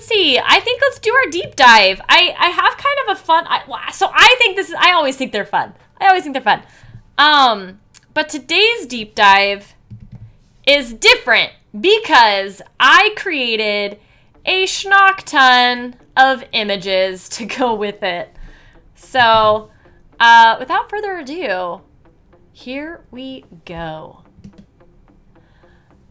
let's see. I think let's do our deep dive. I have kind of a fun, I always think they're fun. But today's deep dive is different because I created a schnock ton of images to go with it. So, without further ado, here we go.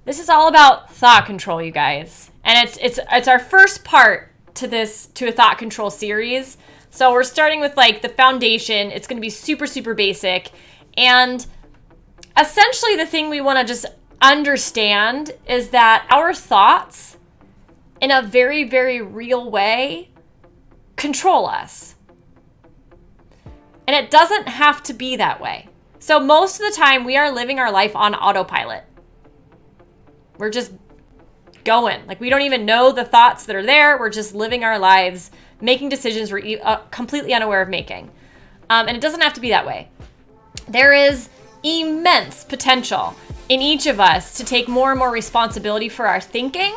This is all about thought control, you guys. And it's our first part to a thought control series. So we're starting with like the foundation. It's going to be super, super basic. And essentially the thing we want to just understand is that our thoughts, in a very, very real way, control us. And it doesn't have to be that way. So most of the time we are living our life on autopilot. We're just going. Like, we don't even know the thoughts that are there. We're just living our lives, making decisions we're completely unaware of making. And it doesn't have to be that way. There is immense potential in each of us to take more and more responsibility for our thinking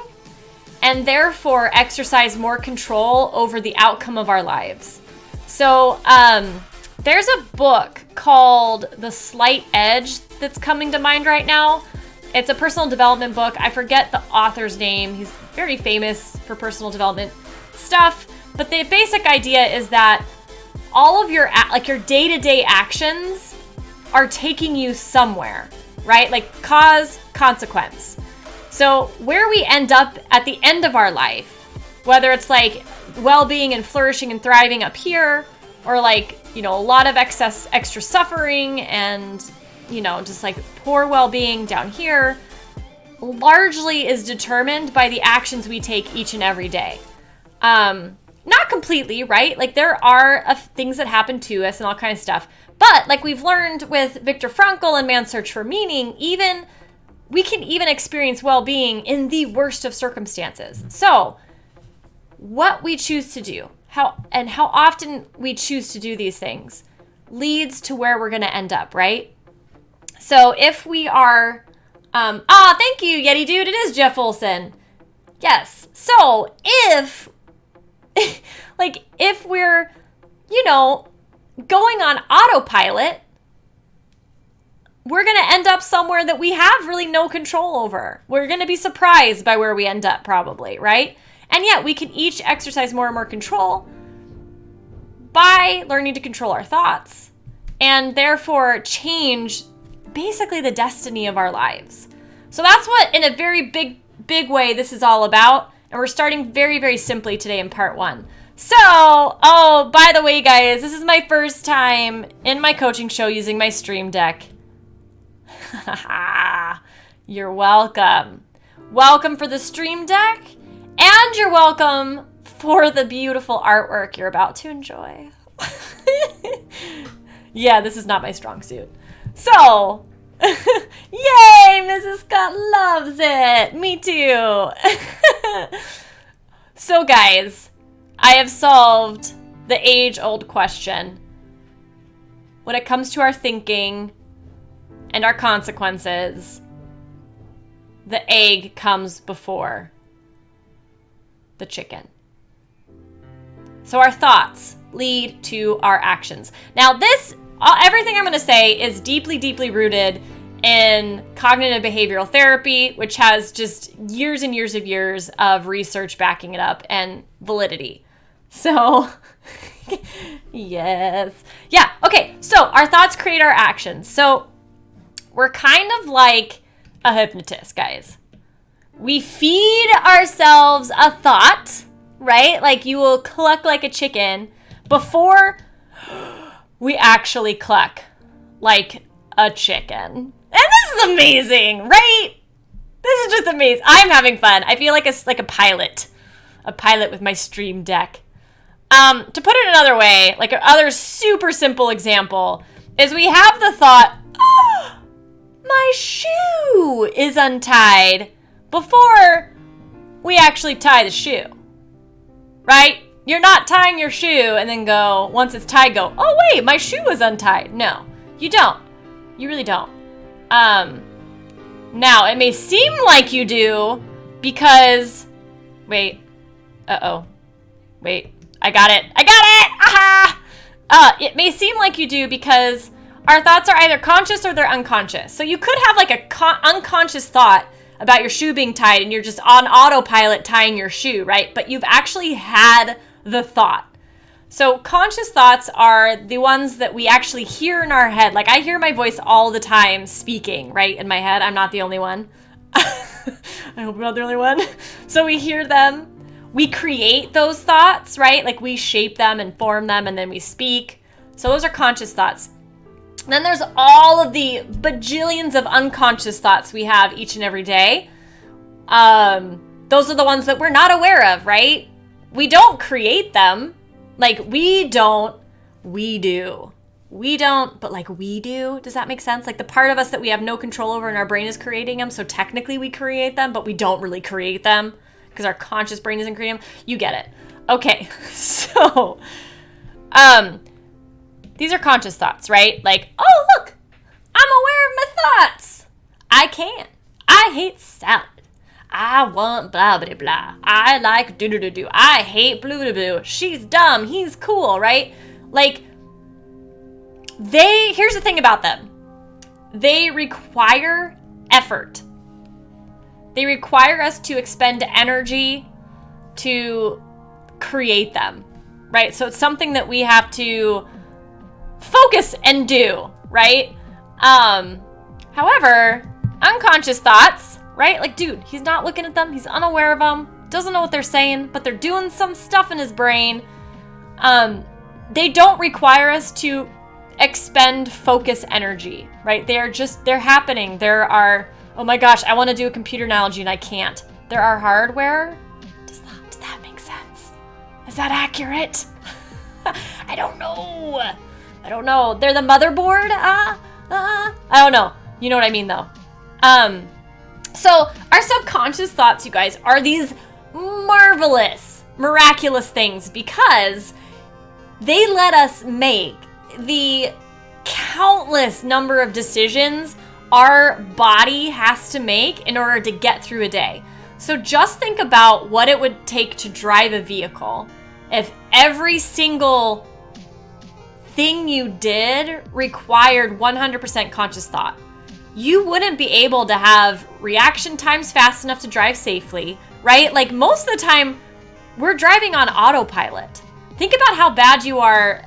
and therefore exercise more control over the outcome of our lives. So there's a book called The Slight Edge that's coming to mind right now. It's a personal development book. I forget the author's name. He's very famous for personal development stuff. But the basic idea is that all of your day-to-day actions are taking you somewhere, right? Like cause, consequence. So where we end up at the end of our life, whether it's like well-being and flourishing and thriving up here, or like, a lot of extra suffering and, just like poor well-being down here, largely is determined by the actions we take each and every day. Not completely, right? Like there are things that happen to us and all kinds of stuff. But like we've learned with Viktor Frankl and Man's Search for Meaning, we can even experience well-being in the worst of circumstances. So what we choose to do, how often we choose to do these things leads to where we're going to end up, right? So if we are, thank you, Yeti Dude. It is Jeff Olson. Yes. So if we're, going on autopilot, we're going to end up somewhere that we have really no control over. We're going to be surprised by where we end up probably, right? And yet we can each exercise more and more control by learning to control our thoughts and therefore change basically the destiny of our lives. So that's what, in a very big way, this is all about. And we're starting very, very simply today in part 1. So, by the way, guys, this is my first time in my coaching show using my Stream Deck. You're welcome. Welcome for the Stream Deck, and you're welcome for the beautiful artwork you're about to enjoy. Yeah, this is not my strong suit. So, yay, Mrs. Scott loves it. Me too. So, guys, I have solved the age-old question. When it comes to our thinking and our consequences, the egg comes before the chicken. So our thoughts lead to our actions. Now everything I'm going to say is deeply, deeply rooted in cognitive behavioral therapy, which has just years and years of research backing it up and validity. So, yes. Yeah, okay. So our thoughts create our actions. So we're kind of like a hypnotist, guys. We feed ourselves a thought, right? Like you will cluck like a chicken before we actually cluck like a chicken. And this is amazing, right? This is just amazing. I'm having fun. I feel like it's like a pilot with my Stream Deck. To put it another way, like another super simple example is we have the thought, oh, my shoe is untied, before we actually tie the shoe, right? You're not tying your shoe and then go, once it's tied, go, oh wait, my shoe is untied. No, you don't. You really don't. Now, it may seem like you do because, wait, Uh-oh. Wait. I got it. Aha! It may seem like you do because our thoughts are either conscious or they're unconscious. So you could have like a unconscious thought about your shoe being tied and you're just on autopilot tying your shoe, right? But you've actually had the thought. So conscious thoughts are the ones that we actually hear in our head. Like I hear my voice all the time speaking, right? In my head. I'm not the only one. I hope I'm not the only one. So we hear them. We create those thoughts, right? Like we shape them and form them and then we speak. So those are conscious thoughts. Then there's all of the bajillions of unconscious thoughts we have each and every day. Those are the ones that we're not aware of, right? We don't create them. Like we do. We don't, but like we do. Does that make sense? Like the part of us that we have no control over and our brain is creating them. So technically we create them, but we don't really create them because our conscious brain isn't creating them. You get it. Okay. So, these are conscious thoughts, right? Like, oh, look, I'm aware of my thoughts. I hate salad. I want blah, blah, blah. I like do-do-do-do. I hate blue-do-do. She's dumb. He's cool, right? Like, here's the thing about them. They require effort. They require us to expend energy to create them, right? So it's something that we have to focus and do, right? However, unconscious thoughts, right? Like, dude, he's not looking at them. He's unaware of them. Doesn't know what they're saying, but they're doing some stuff in his brain. They don't require us to expend focus energy, right? They're happening. There are, oh my gosh, I want to do a computer analogy and I can't. There are hardware. Does that make sense? Is that accurate? I don't know. They're the motherboard. I don't know. You know what I mean though. So our subconscious thoughts, you guys, are these marvelous, miraculous things because they let us make the countless number of decisions our body has to make in order to get through a day. So just think about what it would take to drive a vehicle if every single thing you did required 100% conscious thought. You wouldn't be able to have reaction times fast enough to drive safely, right? Like most of the time, we're driving on autopilot. Think about how bad you are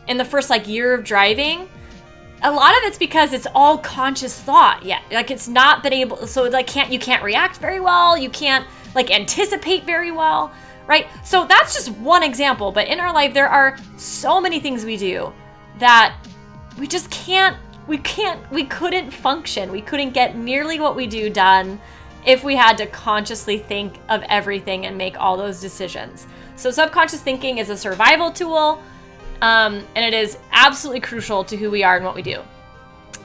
in the first year of driving. A lot of it's because it's all conscious thought. Yeah, like it's not been able, so you can't react very well. You can't anticipate very well, right? So that's just one example. But in our life, there are so many things we do that we just can't. We couldn't function. We couldn't get nearly what we do done if we had to consciously think of everything and make all those decisions. So subconscious thinking is a survival tool, and it is absolutely crucial to who we are and what we do.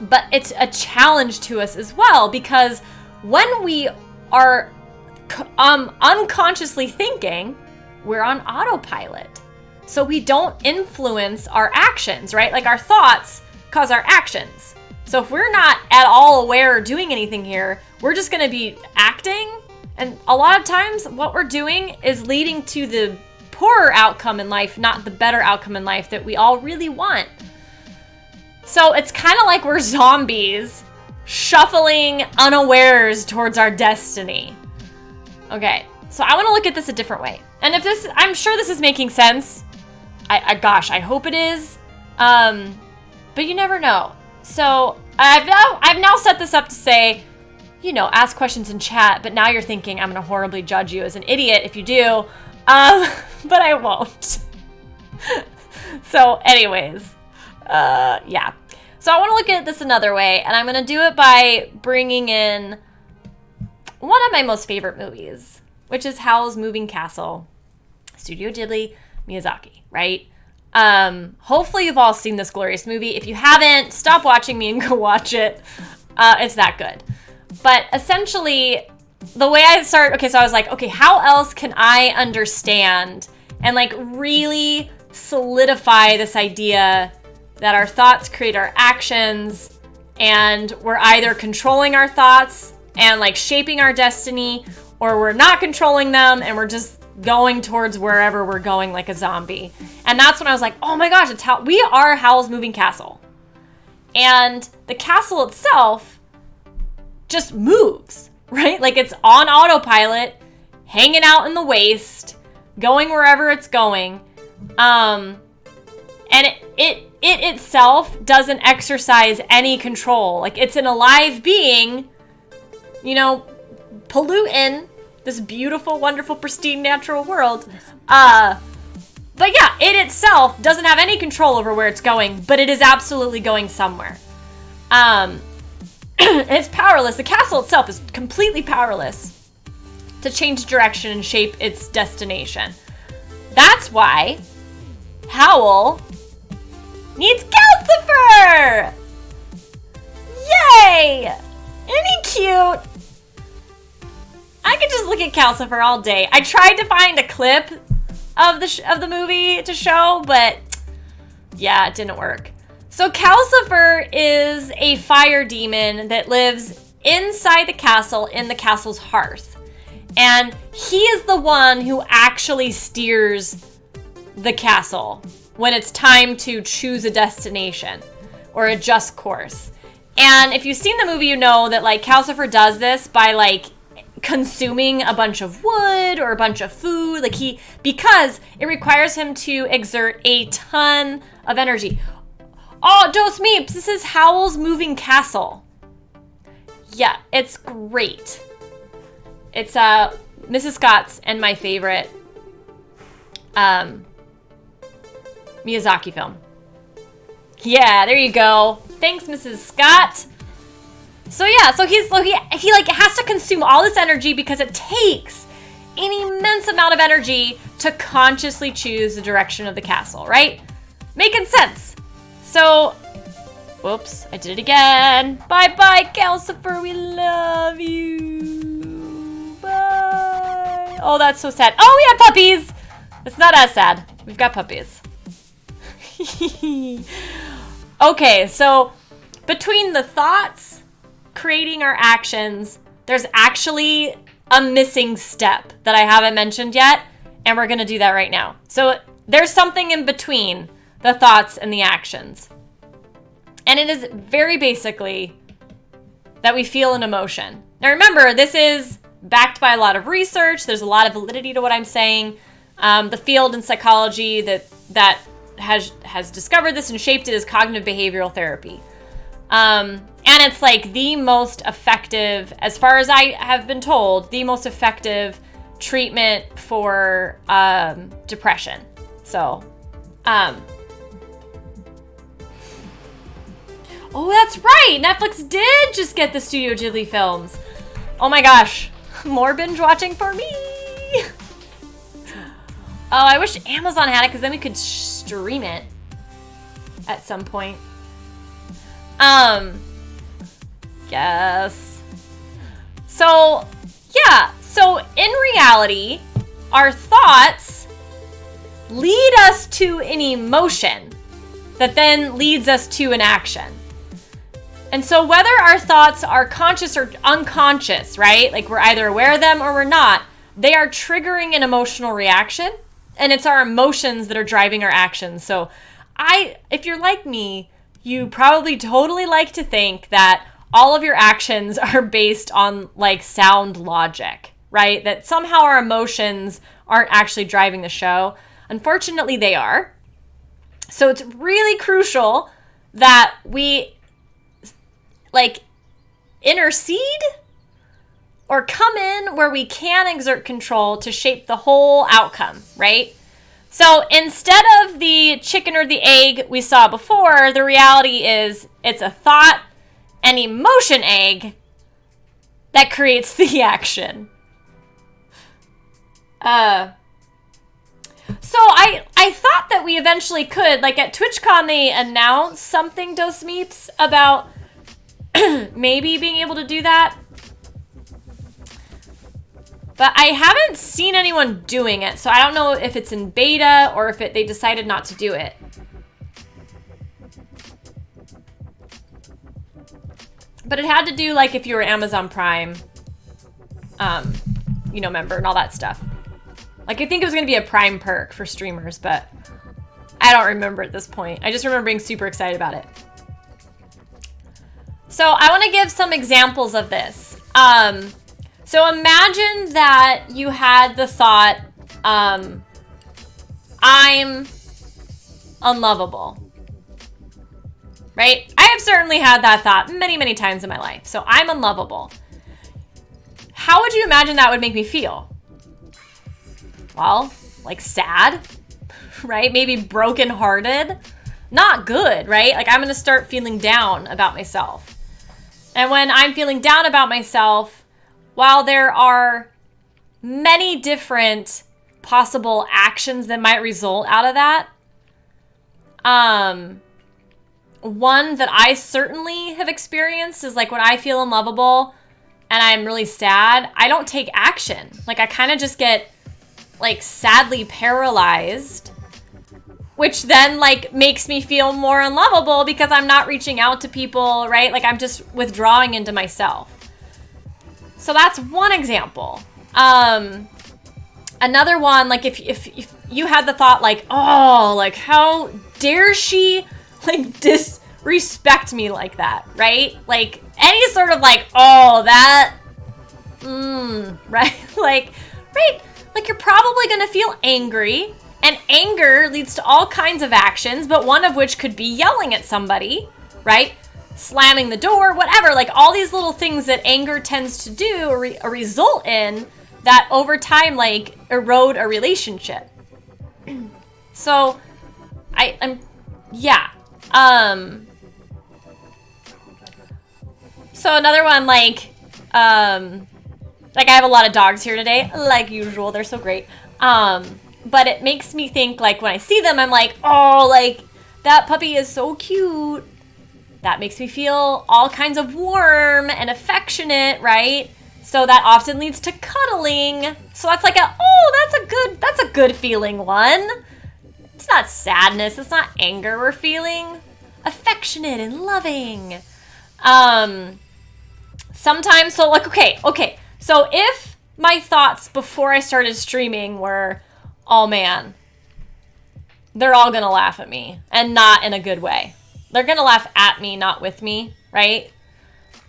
But it's a challenge to us as well because when we are unconsciously thinking, we're on autopilot. So we don't influence our actions, right? Like our thoughts cause our actions. So if we're not at all aware or doing anything here, we're just going to be acting. And a lot of times what we're doing is leading to the poorer outcome in life, not the better outcome in life that we all really want. So it's kind of like we're zombies shuffling unawares towards our destiny. Okay, so I want to look at this a different way. And I'm sure this is making sense. I hope it is. But you never know. So I've now set this up to say, ask questions in chat, but now you're thinking I'm going to horribly judge you as an idiot if you do. But I won't. So anyways, yeah. So I want to look at this another way, and I'm going to do it by bringing in one of my most favorite movies, which is Howl's Moving Castle, Studio Ghibli, Miyazaki, right? Hopefully you've all seen this glorious movie. If you haven't, stop watching me and go watch it. It's that good. But essentially, the way I start, so I was like, okay, how else can I understand and really solidify this idea that our thoughts create our actions and we're either controlling our thoughts and shaping our destiny, or we're not controlling them and we're just going towards wherever we're going like a zombie. And that's when I was like, oh my gosh, we are Howl's Moving Castle. And the castle itself just moves, right? Like it's on autopilot, hanging out in the waste, going wherever it's going. And it itself doesn't exercise any control. Like it's an alive being, you know, polluting this beautiful, wonderful, pristine natural world. But yeah, it itself doesn't have any control over where it's going, but it is absolutely going somewhere. It's powerless. The castle itself is completely powerless to change direction and shape its destination. That's why Howl needs Calcifer! Yay! Isn't he cute? I could just look at Calcifer all day. I tried to find a clip of the movie to show, but yeah, it didn't work. So Calcifer is a fire demon that lives inside the castle in the castle's hearth. And he is the one who actually steers the castle when it's time to choose a destination or a just course. And if you've seen the movie, you know that like Calcifer does this by like consuming a bunch of wood or a bunch of food, because it requires him to exert a ton of energy. Oh, Dos Meeps, this is Howl's Moving Castle. Yeah, it's great. It's Mrs. Scott's and my favorite Miyazaki film. Yeah, there you go. Thanks, Mrs. Scott. So yeah, so he like has to consume all this energy because it takes an immense amount of energy to consciously choose the direction of the castle, right? Making sense. So, whoops, I did it again. Bye-bye, Calcifer, we love you. Bye. Oh, that's so sad. Oh, we have puppies. It's not as sad. We've got puppies. Okay, so between the thoughts creating our actions, there's actually a missing step that I haven't mentioned yet, and we're gonna do that right now. So there's something in between the thoughts and the actions. And it is very basically that we feel an emotion. Now remember, this is backed by a lot of research. There's a lot of validity to what I'm saying. The field in psychology that has discovered this and shaped it is cognitive behavioral therapy. And it's like the most effective, as far as I have been told, the most effective treatment for depression. So, oh, that's right! Netflix did just get the Studio Ghibli films. Oh my gosh, more binge watching for me! Oh, I wish Amazon had it, because then we could stream it at some point. Yes. So, yeah. So, in reality, our thoughts lead us to an emotion that then leads us to an action. And so, whether our thoughts are conscious or unconscious, right? Like we're either aware of them or we're not, they are triggering an emotional reaction. And it's our emotions that are driving our actions. So, if you're like me, you probably totally like to think that all of your actions are based on like sound logic, right? That somehow our emotions aren't actually driving the show. Unfortunately, they are. So it's really crucial that we like intercede or come in where we can exert control to shape the whole outcome, right? So instead of the chicken or the egg we saw before, the reality is it's a thought and emotion egg that creates the action. So I thought that we eventually could, like at TwitchCon they announced something, Dos Meeps, about maybe being able to do that. But I haven't seen anyone doing it, so I don't know if it's in beta or if they decided not to do it. But it had to do, like, if you were Amazon Prime, member and all that stuff. Like, I think it was going to be a prime perk for streamers, but I don't remember at this point. I just remember being super excited about it. So I want to give some examples of this. So imagine that you had the thought, I'm unlovable. Right? I have certainly had that thought many, many times in my life. So I'm unlovable. How would you imagine that would make me feel? Well, like sad, right? Maybe brokenhearted. Not good, right? Like I'm going to start feeling down about myself. And when I'm feeling down about myself, while there are many different possible actions that might result out of that, one that I certainly have experienced is like when I feel unlovable and I'm really sad, I don't take action. Like I kind of just get like sadly paralyzed, which then like makes me feel more unlovable because I'm not reaching out to people, right? Like I'm just withdrawing into myself. So that's one example. Another one, like if you had the thought like, oh, like how dare she like disrespect me like that, right? Like any sort of like, oh, that, right? Like, right? Like you're probably going to feel angry, and anger leads to all kinds of actions, but one of which could be yelling at somebody, right? Slamming the door, whatever, like all these little things that anger tends to do or result in that over time, like erode a relationship. So so another one, like I have a lot of dogs here today, like usual. They're so great. But it makes me think, like, when I see them, I'm like, oh, like, that puppy is so cute. That makes me feel all kinds of warm and affectionate, right? So that often leads to cuddling. So that's like that's a good feeling one. It's not sadness. It's not anger we're feeling. Affectionate and loving. Sometimes, so like, okay. So if my thoughts before I started streaming were, oh man, they're all gonna laugh at me, and not in a good way. They're gonna laugh at me, not with me, right? Which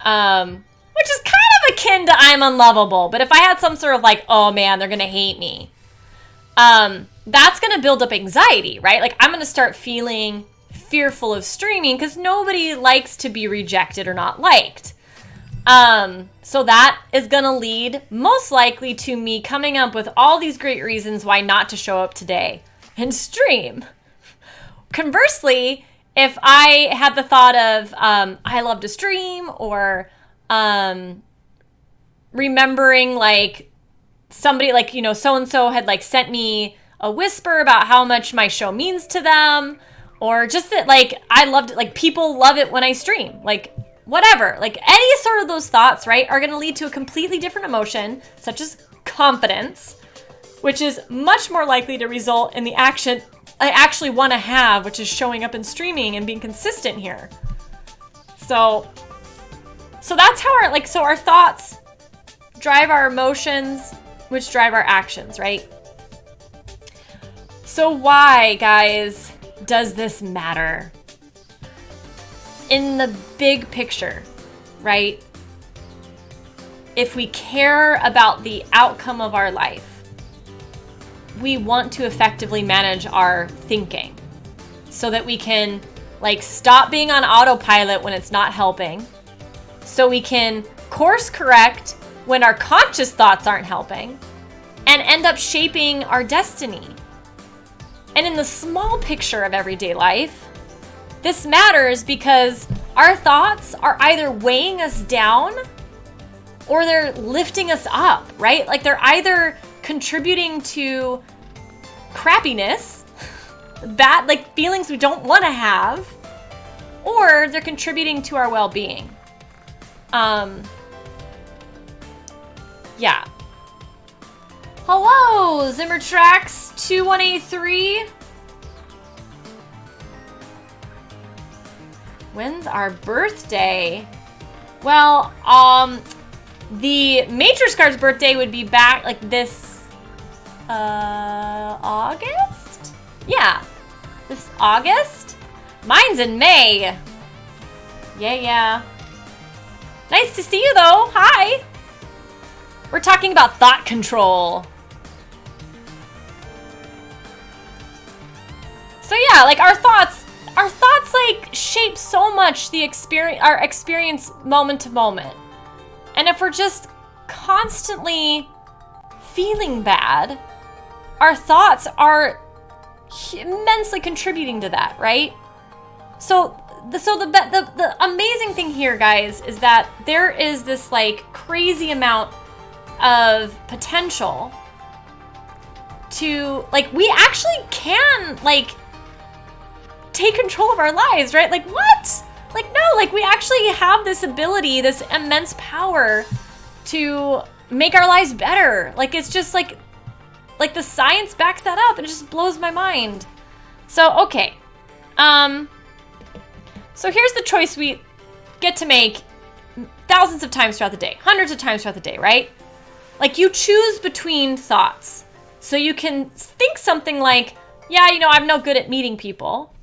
is kind of akin to I'm unlovable. But if I had some sort of like, oh man, they're gonna hate me, that's gonna build up anxiety, right? Like I'm gonna start feeling fearful of streaming because nobody likes to be rejected or not liked. So that is going to lead most likely to me coming up with all these great reasons why not to show up today and stream. Conversely, if I had the thought of, I love to stream, or, remembering like somebody like, so-and-so had like sent me a whisper about how much my show means to them, or just that like, I loved it. Like people love it when I stream, like whatever, like any sort of those thoughts, right, are going to lead to a completely different emotion, such as confidence, which is much more likely to result in the action I actually want to have, which is showing up and streaming and being consistent here. So that's how our thoughts drive our emotions, which drive our actions, right? So why, guys, does this matter? In the big picture, right? If we care about the outcome of our life, we want to effectively manage our thinking so that we can like stop being on autopilot when it's not helping, so we can course correct when our conscious thoughts aren't helping, and end up shaping our destiny. And in the small picture of everyday life, this matters because our thoughts are either weighing us down or they're lifting us up, right? Like they're either contributing to crappiness, bad, like feelings we don't want to have, or they're contributing to our well-being. Yeah. Hello, Zimmertrax 2183. When's our birthday? Well, the Matrix Card's birthday would be back like this August? Yeah, this August? Mine's in May. Yeah. Nice to see you though, hi. We're talking about thought control. So yeah, like our thoughts like shape so much our experience moment to moment. And if we're just constantly feeling bad, our thoughts are immensely contributing to that, right? So the amazing thing here, guys, is that there is this like crazy amount of potential to, like, we actually can like take control of our lives, right? Like, what? Like, no, like we actually have this ability, this immense power to make our lives better. Like, it's just like the science backs that up, and it just blows my mind. So, okay. So here's the choice we get to make thousands of times throughout the day, hundreds of times throughout the day, right? Like, you choose between thoughts. So you can think something like, yeah, you know, I'm no good at meeting people.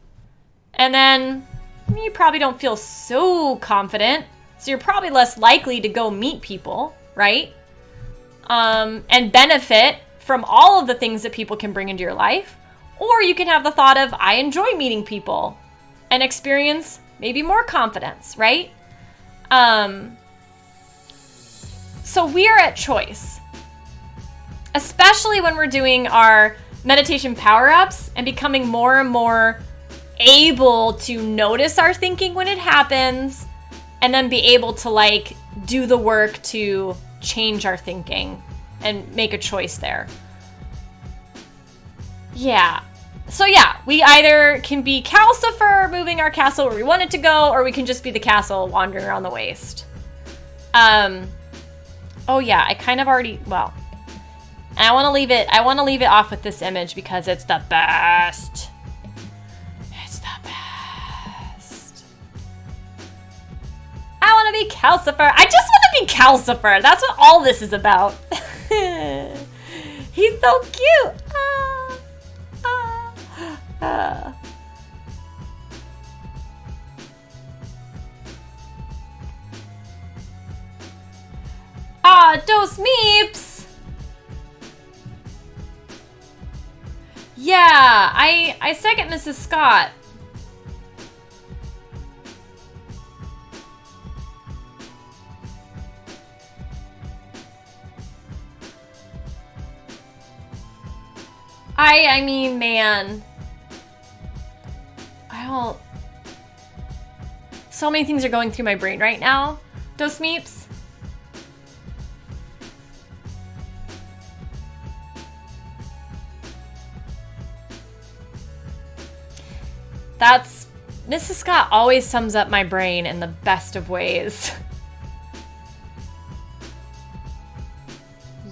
And then you probably don't feel so confident. So you're probably less likely to go meet people, right? And benefit from all of the things that people can bring into your life. Or you can have the thought of, I enjoy meeting people, and experience maybe more confidence, right? So we are at choice, especially when we're doing our meditation power-ups and becoming more and more able to notice our thinking when it happens, and then be able to like do the work to change our thinking and make a choice there. Yeah. So yeah, we either can be Calcifer, moving our castle where we want it to go, or we can just be the castle wandering around the waste. Oh yeah, I kind of already, well, and I want to leave it off with this image because it's the best. It's the best. I want to be Calcifer. I just want to be Calcifer. That's what all this is about. He's so cute. Dos Meeps! Yeah, I second Mrs. Scott. I mean, man. So many things are going through my brain right now. Dos Meeps. Mrs. Scott always sums up my brain in the best of ways.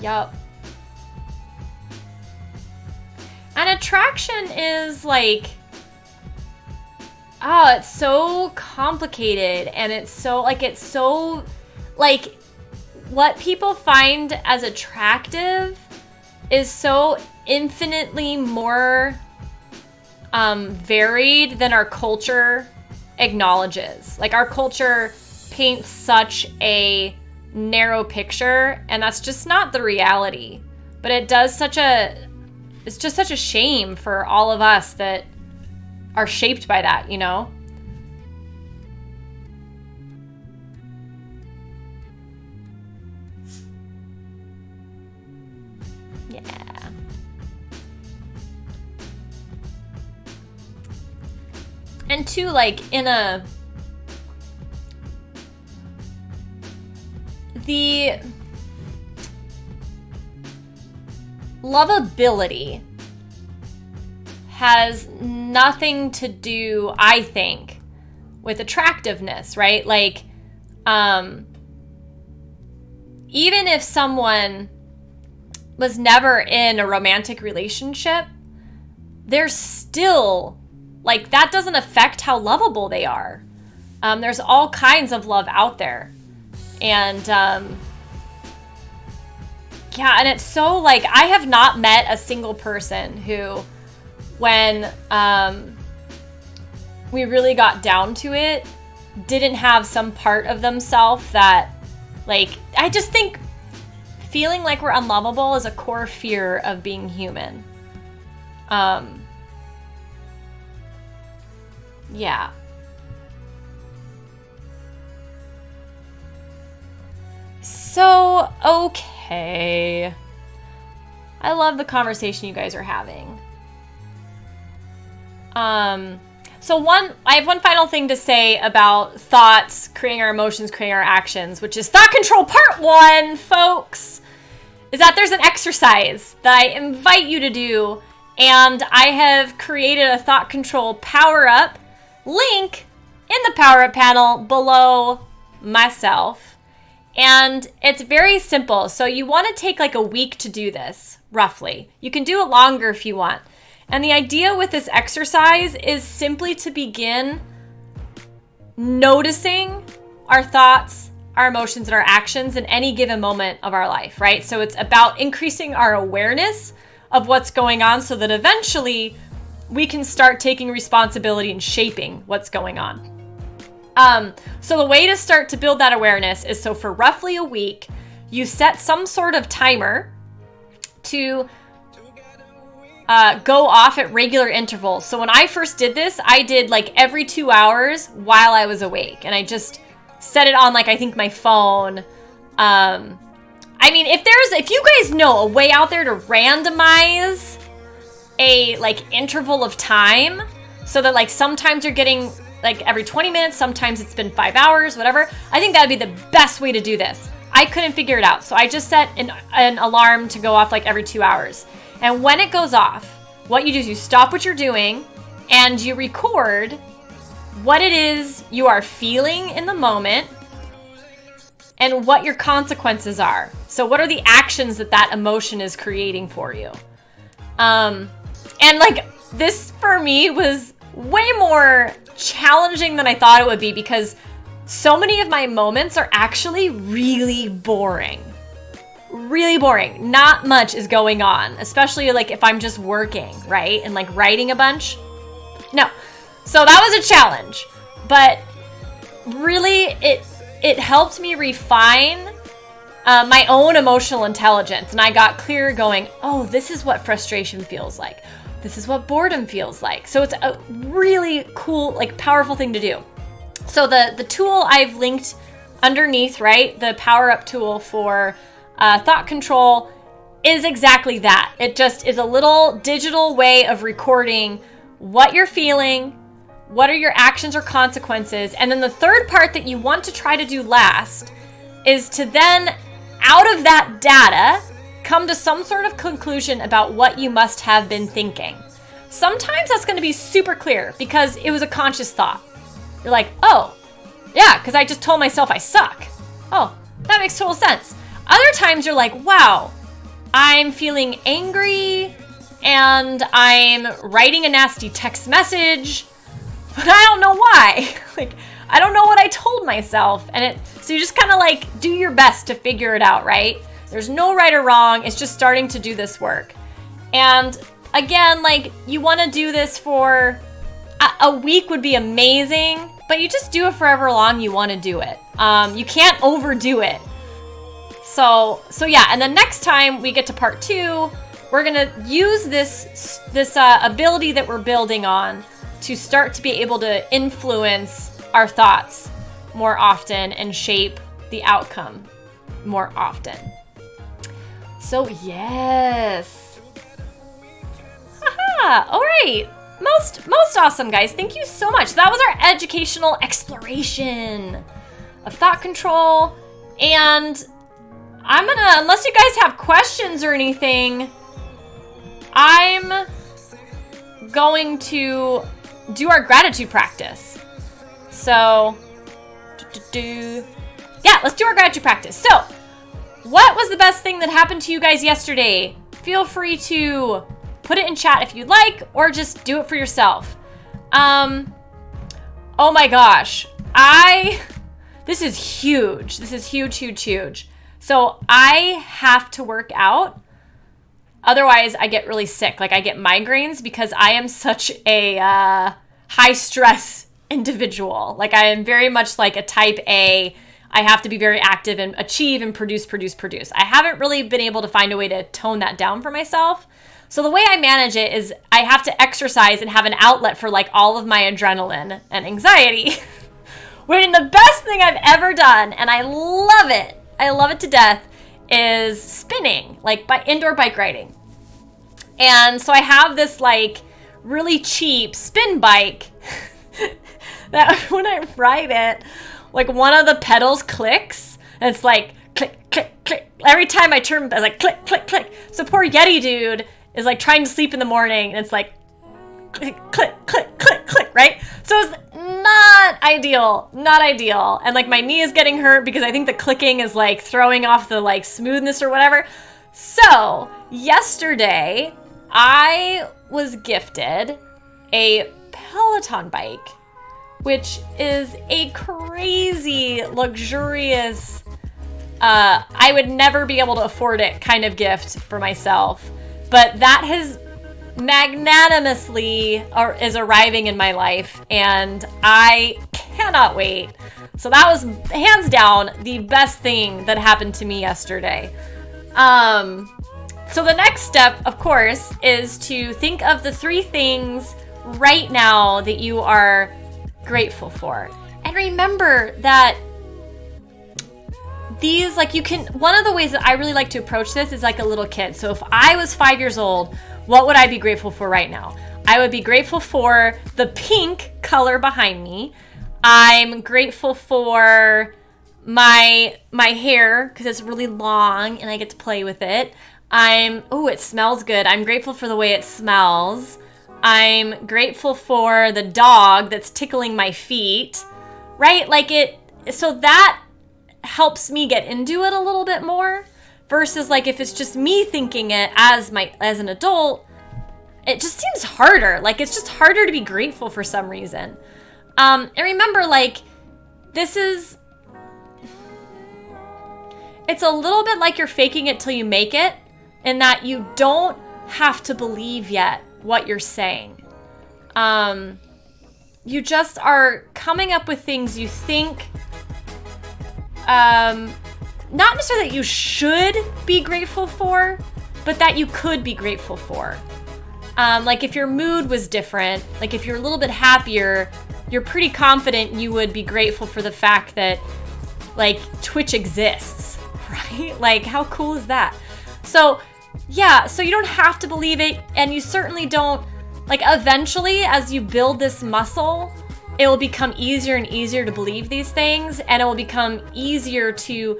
Yup. And attraction is like, oh, it's so complicated, and it's so what people find as attractive is so infinitely more varied than our culture acknowledges. Like, our culture paints such a narrow picture, and that's just not the reality. But it's just such a shame for all of us that are shaped by that, you know? Yeah. And two, like, the lovability has nothing to do, I think, with attractiveness, right? Like, even if someone was never in a romantic relationship, they're still, like, that doesn't affect how lovable they are. There's all kinds of love out there. And, Yeah, and it's so, like, I have not met a single person who, when we really got down to it, didn't have some part of themselves that, like, I just think feeling like we're unlovable is a core fear of being human. Yeah. So, okay. I love the conversation you guys are having. So I have one final thing to say about thoughts, creating our emotions, creating our actions, which is thought control part 1, folks, is that there's an exercise that I invite you to do, and I have created a thought control power-up link in the power-up panel below myself. And it's very simple. So you want to take like a week to do this, roughly. You can do it longer if you want. And the idea with this exercise is simply to begin noticing our thoughts, our emotions, and our actions in any given moment of our life, right? So it's about increasing our awareness of what's going on so that eventually we can start taking responsibility and shaping what's going on. So the way to start to build that awareness is, so for roughly a week, you set some sort of timer to go off at regular intervals. So when I first did this, I did like every 2 hours while I was awake. And I just set it on, like, I think my phone. I mean, if you guys know a way out there to randomize a like interval of time so that like sometimes you're getting like every 20 minutes, sometimes it's been 5 hours, whatever, I think that would be the best way to do this. I couldn't figure it out. So I just set an alarm to go off like every 2 hours. And when it goes off, what you do is you stop what you're doing and you record what it is you are feeling in the moment and what your consequences are. So what are the actions that emotion is creating for you? And like this for me was way more challenging than I thought it would be, because so many of my moments are actually really boring. Really boring. Not much is going on, especially like if I'm just working, right? And like writing a bunch. No. So that was a challenge, but really it helped me refine my own emotional intelligence. And I got clear going, oh, this is what frustration feels like. This is what boredom feels like. So it's a really cool, like powerful thing to do. So the tool I've linked underneath, right? The Power Up tool for thought control is exactly that. It just is a little digital way of recording what you're feeling, what are your actions or consequences. And then the third part that you want to try to do last is to then, out of that data, come to some sort of conclusion about what you must have been thinking. Sometimes that's going to be super clear because it was a conscious thought. You're like, oh, yeah, because I just told myself I suck. Oh, that makes total sense. Other times you're like, wow, I'm feeling angry and I'm writing a nasty text message, but I don't know why. Like, I don't know what I told myself. So you just kind of like do your best to figure it out, right? There's no right or wrong. It's just starting to do this work. And again, like, you want to do this for a week would be amazing, but you just do it for however long you want to do it. You can't overdo it. So yeah, and then next time we get to part 2, we're going to use this ability that we're building on to start to be able to influence our thoughts more often and shape the outcome more often. So yes. Haha. All right. Most awesome, guys. Thank you so much. That was our educational exploration of thought control. And I'm gonna, unless you guys have questions or anything, I'm going to do our gratitude practice. So, yeah, let's do our gratitude practice. So, what was the best thing that happened to you guys yesterday? Feel free to put it in chat if you'd like, or just do it for yourself. Oh my gosh. This is huge. This is huge, huge, huge. So I have to work out. Otherwise, I get really sick. Like I get migraines because I am such a high stress individual. Like I am very much like a type A. I have to be very active and achieve and produce. I haven't really been able to find a way to tone that down for myself. So the way I manage it is I have to exercise and have an outlet for like all of my adrenaline and anxiety. When the best thing I've ever done, and I love it to death, is spinning, like by indoor bike riding. And so I have this like really cheap spin bike that when I ride it, like one of the pedals clicks and it's like click, click, click. Every time I turn, it's like click, click, click. So poor Yeti dude is like trying to sleep in the morning and it's like click, click, click, click, click, right? So it's not ideal. And like my knee is getting hurt because I think the clicking is like throwing off the like smoothness or whatever. So yesterday I was gifted a Peloton bike, which is a crazy, luxurious, I would never be able to afford it kind of gift for myself. But that has magnanimously is arriving in my life, and I cannot wait. So that was hands down the best thing that happened to me yesterday. So the next step, of course, is to think of the 3 things right now that you are grateful for. And remember that these, like you can, one of the ways that I really like to approach this is like a little kid. So if I was 5 years old, what would I be grateful for right now? I would be grateful for the pink color behind me. I'm grateful for my hair because it's really long and I get to play with it. It smells good. I'm grateful for the way it smells. I'm grateful for the dog that's tickling my feet, right? So that helps me get into it a little bit more versus like if it's just me thinking it as an adult, it just seems harder. Like it's just harder to be grateful for some reason. And remember, like it's a little bit like you're faking it till you make it, in that you don't have to believe yet what you're saying. You just are coming up with things you think, not necessarily that you should be grateful for, but that you could be grateful for. Like if your mood was different, like if you're a little bit happier, you're pretty confident you would be grateful for the fact that like Twitch exists, right? Like how cool is that? So yeah, so you don't have to believe it, and you certainly don't, like eventually as you build this muscle, it will become easier and easier to believe these things, and it will become easier to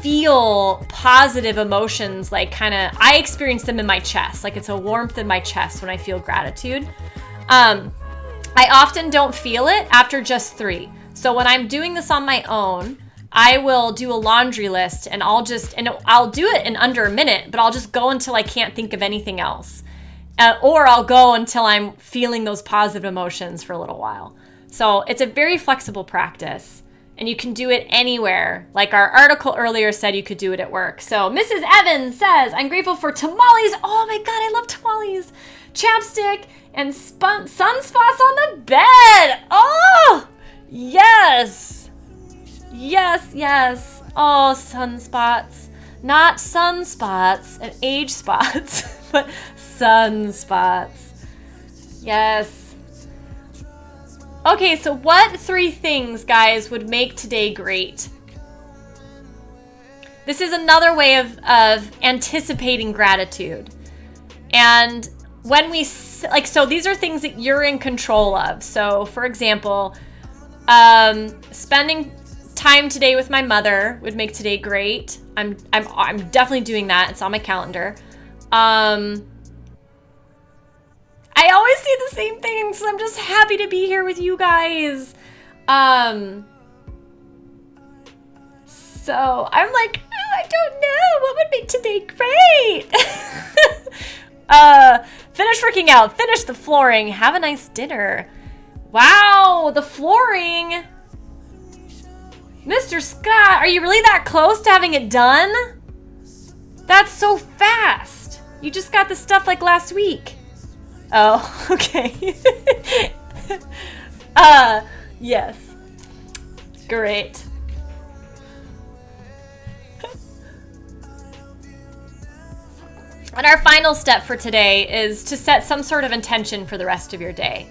feel positive emotions, like I experience them in my chest, like it's a warmth in my chest when I feel gratitude. I often don't feel it after just 3. So when I'm doing this on my own, I will do a laundry list and I'll do it in under a minute, but I'll just go until I can't think of anything else. Or I'll go until I'm feeling those positive emotions for a little while. So it's a very flexible practice and you can do it anywhere. Like our article earlier said, you could do it at work. So Mrs. Evans says, I'm grateful for tamales. Oh my God, I love tamales. Chapstick and sunspots on the bed. Oh, yes. Yes. Oh, sunspots. Not sunspots and age spots, but sunspots. Yes. Okay, so what 3 things, guys, would make today great? This is another way of anticipating gratitude. And when so these are things that you're in control of. So, for example, spending time today with my mother would make today great. I'm definitely doing that. It's on my calendar. I always see the same things. I'm just happy to be here with you guys. So I'm like, I don't know what would make today great. Finish working out, finish the flooring, have a nice dinner. Wow, the flooring. Mr. Scott, are you really that close to having it done? That's so fast. You just got the stuff like last week. Oh, okay. Yes. Great. And our final step for today is to set some sort of intention for the rest of your day.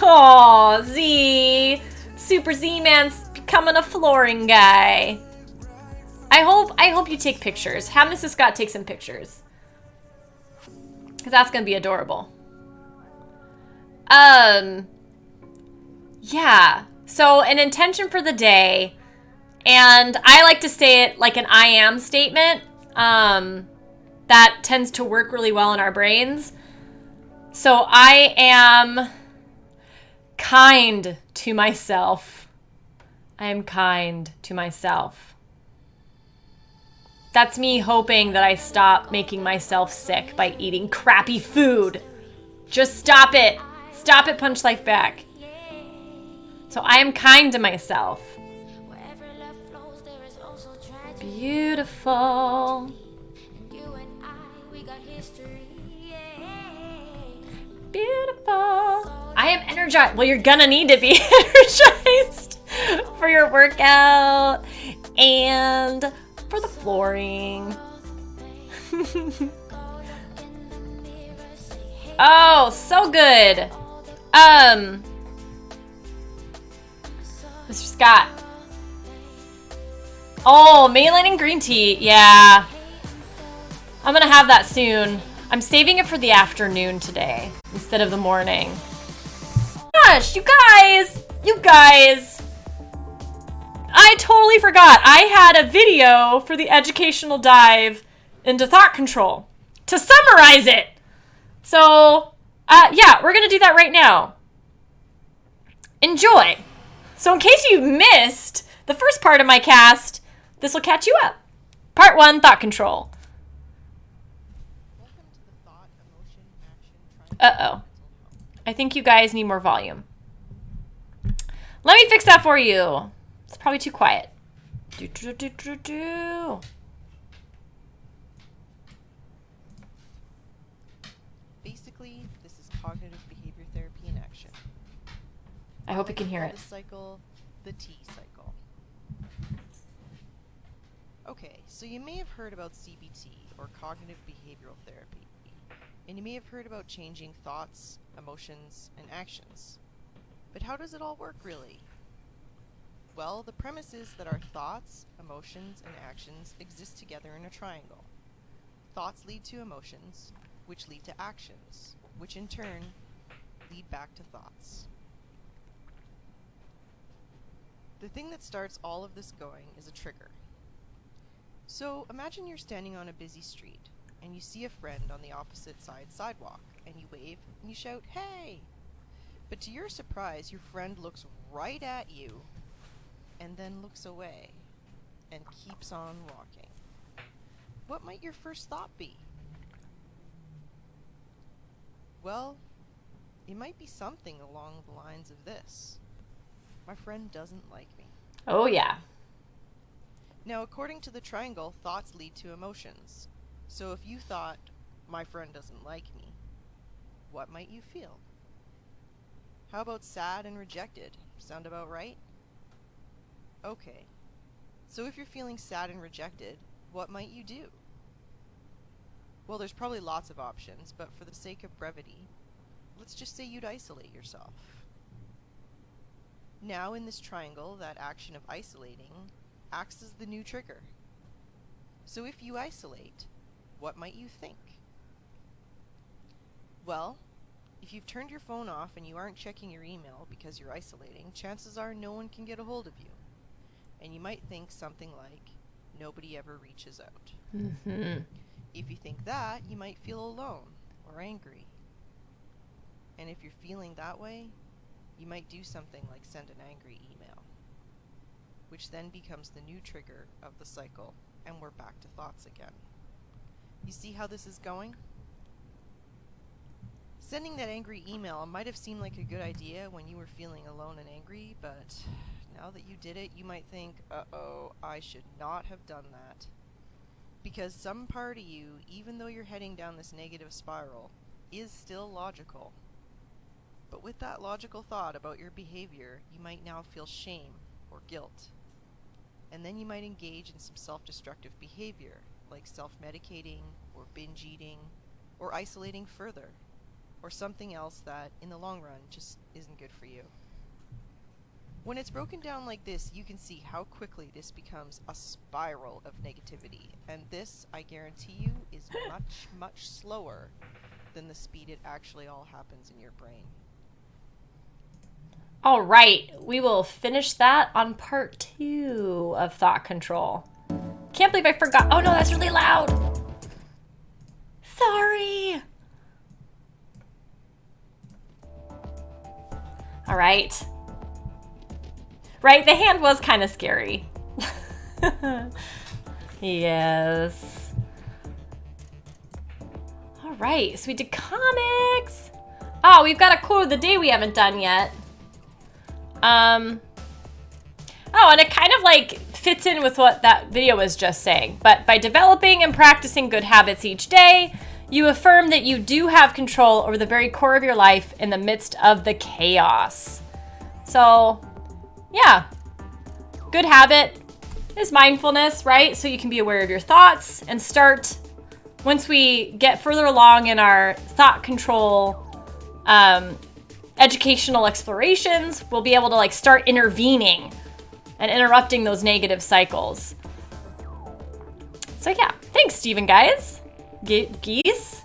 Oh, Z. Super Z-Man's becoming a flooring guy. I hope you take pictures. Have Mrs. Scott take some pictures. Because that's going to be adorable. Yeah. So an intention for the day. And I like to say it like an I am statement. That tends to work really well in our brains. So I am kind to myself. I am kind to myself. That's me hoping that I stop making myself sick by eating crappy food. Just stop it. Stop it, Punch Life Back. So I am kind to myself. Beautiful. Beautiful. I am energized. Well, you're gonna need to be energized for your workout and for the flooring. Oh, so good. Mr. Scott. Oh, mainlining green tea. Yeah. I'm gonna have that soon. I'm saving it for the afternoon today instead of the morning. Gosh, you guys. I totally forgot. I had a video for the educational dive into thought control to summarize it. So, yeah, we're gonna do that right now. Enjoy. So in case you missed the first part of my cast, this will catch you up. Part 1, thought control. Welcome to the thought, emotion, action, Uh-oh. I think you guys need more volume. Let me fix that for you. It's probably too quiet. Basically, this is cognitive behavior therapy in action. I hope you can hear Call it. this cycle the T cycle. Okay, so you may have heard about CBT, or cognitive behavioral therapy, and you may have heard about changing thoughts, emotions, and actions. But how does it all work, really? Well, the premise is that our thoughts, emotions, and actions exist together in a triangle. Thoughts lead to emotions, which lead to actions, which in turn lead back to thoughts. The thing that starts all of this going is a trigger. So imagine you're standing on a busy street, and you see a friend on the opposite side sidewalk, and you wave and you shout, "Hey!" But to your surprise, your friend looks right at you, and then looks away, and keeps on walking. What might your first thought be? Well, it might be something along the lines of this. My friend doesn't like me. Oh, yeah. Now, according to the triangle, thoughts lead to emotions. So if you thought, my friend doesn't like me, what might you feel? How about sad and rejected? Sound about right? Okay. So if you're feeling sad and rejected, what might you do? Well, there's probably lots of options, but for the sake of brevity, let's just say you'd isolate yourself. Now in this triangle, that action of isolating acts as the new trigger. So if you isolate, what might you think? Well, if you've turned your phone off and you aren't checking your email because you're isolating, chances are no one can get a hold of you. And you might think something like, nobody ever reaches out. Mm-hmm. If you think that, you might feel alone or angry. And if you're feeling that way, you might do something like send an angry email, which then becomes the new trigger of the cycle, and we're back to thoughts again. You see how this is going? Sending that angry email might have seemed like a good idea when you were feeling alone and angry, but now that you did it, you might think, uh-oh, I should not have done that. Because some part of you, even though you're heading down this negative spiral, is still logical. But with that logical thought about your behavior, you might now feel shame or guilt. And then you might engage in some self-destructive behavior, like self-medicating, or binge eating, or isolating further, or something else that, in the long run, just isn't good for you. When it's broken down like this, you can see how quickly this becomes a spiral of negativity, and this, I guarantee you, is much, much slower than the speed it actually all happens in your brain. All right, we will finish that on part 2 of thought control. Can't believe I forgot. Oh no, that's really loud. Sorry. All right. Right, the hand was kind of scary. Yes. All right, so we did comics. Oh, we've got a quote of the day we haven't done yet. Oh, and it kind of like fits in with what that video was just saying. But by developing and practicing good habits each day, you affirm that you do have control over the very core of your life in the midst of the chaos. So, yeah. Good habit is mindfulness, right? So you can be aware of your thoughts and start, once we get further along in our thought control educational explorations, we'll be able to like start intervening and interrupting those negative cycles. So yeah, thanks, Stephen, guys. Geese?